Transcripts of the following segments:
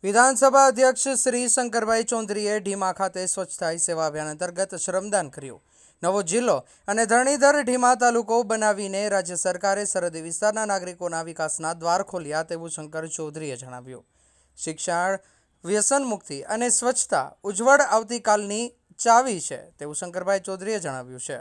વિધાનસભા અધ્યક્ષ શ્રી શંકરભાઈ ચૌધરીએ ઢીમા ખાતે સ્વચ્છતા હી સેવા અભિયાન અંતર્ગત શ્રમદાન કર્યું। નવો જિલ્લો અને ધરણીધર ઢીમા તાલુકો બનાવીને રાજ્ય સરકારે સરહદી વિસ્તારના નાગરિકોના વિકાસના દ્વાર ખોલ્યા તેવું શંકર ચૌધરીએ જણાવ્યું। શિક્ષણ, વ્યસન મુક્તિ અને સ્વચ્છતા ઉજ્જવળ આવતીકાલની ચાવી છે તેવું શંકરભાઈ ચૌધરીએ જણાવ્યું છે।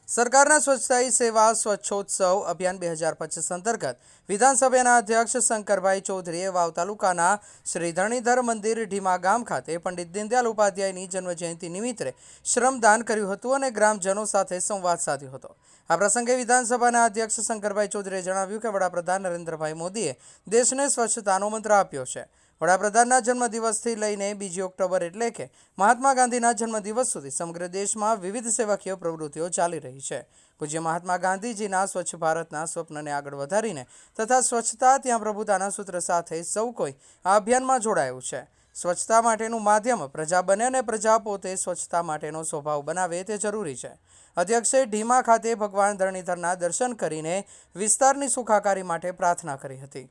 સરકારના સ્વચ્છતા હી સેવા સ્વચ્છોત્સવ અભિયાન 2025 અંતર્ગત વિધાનસભાના અધ્યક્ષ શંકરભાઈ ચૌધરીએ વાવ તાલુકાના શ્રી ધરણીધર મંદિર ઢીમા ગામ ખાતે પંડિત દીનદયાળ ઉપાધ્યાયની જન્મજયંતિ નિમિત્તે શ્રમદાન કર્યું હતું અને ગ્રામજનો સાથે સંવાદ સાધ્યો હતો। આ પ્રસંગે વિધાનસભાના અધ્યક્ષ શંકરભાઈ ચૌધરીએ જણાવ્યું કે વડાપ્રધાન નરેન્દ્રભાઈ મોદીએ દેશને સ્વચ્છતાનો મંત્ર આપ્યો છે। વડાપ્રધાનના જન્મદિવસથી લઈને 2 ઓક્ટોબર એટલે કે મહાત્મા ગાંધીના જન્મદિવસ સુધી સમગ્ર દેશમાં વિવિધ સેવાકીય પ્રવૃત્તિઓ ચાલી રહી છે। પૂજ્ય મહાત્મા ગાંધીજીના સ્વચ્છ ભારતના સ્વપ્નને આગળ વધારીને તથા સ્વચ્છતા ત્યાં પ્રભુતાના સૂત્ર સાથે સૌ કોઈ આ અભિયાનમાં જોડાયું છે। સ્વચ્છતા માટેનું માધ્યમ પ્રજા બને અને પ્રજા પોતે સ્વચ્છતા માટેનો સ્વભાવ બનાવે તે જરૂરી છે। અધ્યક્ષે ઢીમા ખાતે ભગવાન ધરણીધરના દર્શન કરીને વિસ્તારની સુખાકારી માટે પ્રાર્થના કરી હતી।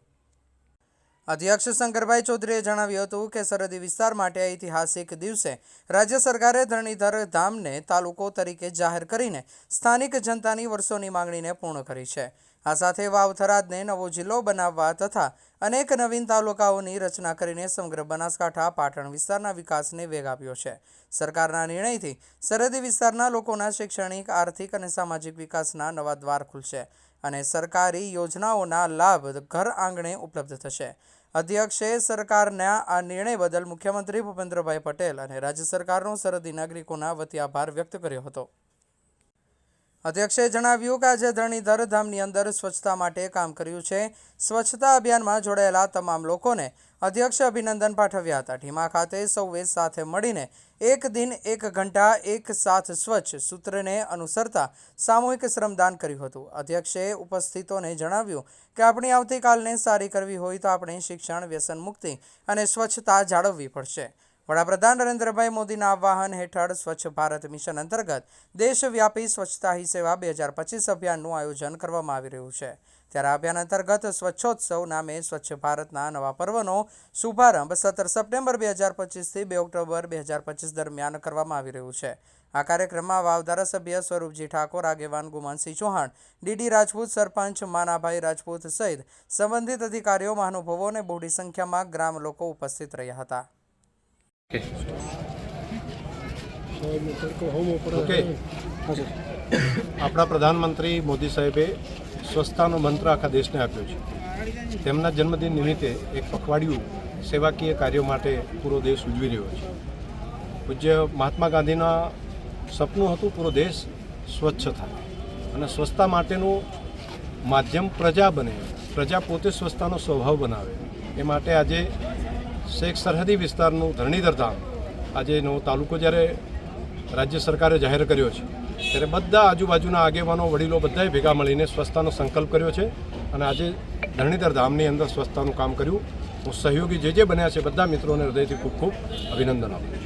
અધ્યક્ષ શંકરભાઈ ચૌધરીએ જણાવ્યું હતું કે સરહદી વિસ્તાર માટે ઐતિહાસિક દિવસે રાજ્ય સરકારે ધરણીધર ધામને તાલુકો તરીકે જાહેર કરીને સ્થાનિક જનતાની વર્ષોની માંગણીને પૂર્ણ કરી છે। આ સાથે વાવ થરાદને નવો જિલ્લો બનાવવા તથા અનેક નવીન તાલુકાઓની રચના કરીને સમગ્ર બનાસકાંઠા પાટણ વિસ્તારના વિકાસને વેગ આપ્યો છે। સરકારના નિર્ણયથી સરહદી વિસ્તારના લોકોના શૈક્ષણિક, આર્થિક અને સામાજિક વિકાસના નવા દ્વાર ખુલશે અને સરકારી યોજનાઓના લાભ ઘર આંગણે ઉપલબ્ધ થશે। અધ્યક્ષે સરકારના આ નિર્ણય બદલ મુખ્યમંત્રી ભૂપેન્દ્રભાઈ પટેલ અને રાજ્ય સરકારનો સરહદી નાગરિકોના વતી આભાર વ્યક્ત કર્યો હતો। અધ્યક્ષે જણાવ્યું કે આજે ધરણીધર ધામની અંદર સ્વચ્છતા માટે કામ કર્યું છે। સ્વચ્છતા અભિયાનમાં જોડાયેલા તમામ લોકોને અધ્યક્ષે અભિનંદન પાઠવ્યા હતા। ઢીમા ખાતે સૌએ સાથે મળીને એક દિન એક ઘંટા એક સાથ સ્વચ્છ સૂત્રને અનુસરતા સામૂહિક શ્રમદાન કર્યું હતું। અધ્યક્ષે ઉપસ્થિતોને જણાવ્યું કે આપણી આવતીકાલને સારી કરવી હોય તો આપણે શિક્ષણ, વ્યસન મુક્તિ અને સ્વચ્છતા જાળવવી પડશે। વડાપ્રધાન નરેન્દ્રભાઈ મોદીના આહ્વાન હેઠળ સ્વચ્છ ભારત મિશન અંતર્ગત દેશવ્યાપી સ્વચ્છતા હી સેવા 2025 અભિયાનનું આયોજન કરવામાં આવી રહ્યું છે। ત્યારે અભિયાન અંતર્ગત સ્વચ્છોત્સવ નામે સ્વચ્છ ભારતના નવા પર્વનો શુભારંભ 17 સપ્ટેમ્બર 2025થી 2 ઓક્ટોબર 2025 દરમિયાન કરવામાં આવી રહ્યું છે। આ કાર્યક્રમમાં વાવ ધારાસભ્ય સ્વરૂપજી ઠાકોર, આગેવાન ગુમાનસિંહ ચૌહાણ, ડીડી રાજપૂત, સરપંચ માનાભાઈ રાજપૂત સહિત સંબંધિત અધિકારીઓ, મહાનુભાવો અને બહોળી સંખ્યામાં ગ્રામ લોકો ઉપસ્થિત રહ્યા હતા। આપણા પ્રધાનમંત્રી મોદી સાહેબે સ્વચ્છતાનો મંત્ર આખા દેશને આપ્યો છે। તેમના જન્મદિન નિમિત્તે એક પખવાડિયું સેવાકીય કાર્યો માટે પૂરો દેશ ઉજવી રહ્યો છે। પૂજ્ય મહાત્મા ગાંધીના સપનું હતું પૂરો દેશ સ્વચ્છ થાય અને સ્વચ્છતા માટેનું માધ્યમ પ્રજા બને, પ્રજા પોતે સ્વચ્છતાનો સ્વભાવ બનાવે। એ માટે આજે શેખ સરહદી વિસ્તારનું ધરણીધર ધામ આજે નવો તાલુકો જ્યારે રાજ્ય સરકારે જાહેર કર્યો છે ત્યારે બધા આજુબાજુના આગેવાનો, વડીલો બધાએ ભેગા મળીને સ્વચ્છતાનો સંકલ્પ કર્યો છે અને આજે ધરણીધર ધામની અંદર સ્વચ્છતાનું કામ કર્યું। હું સહયોગી જે બન્યા છે બધા મિત્રોને હૃદયથી ખૂબ ખૂબ અભિનંદન આપું।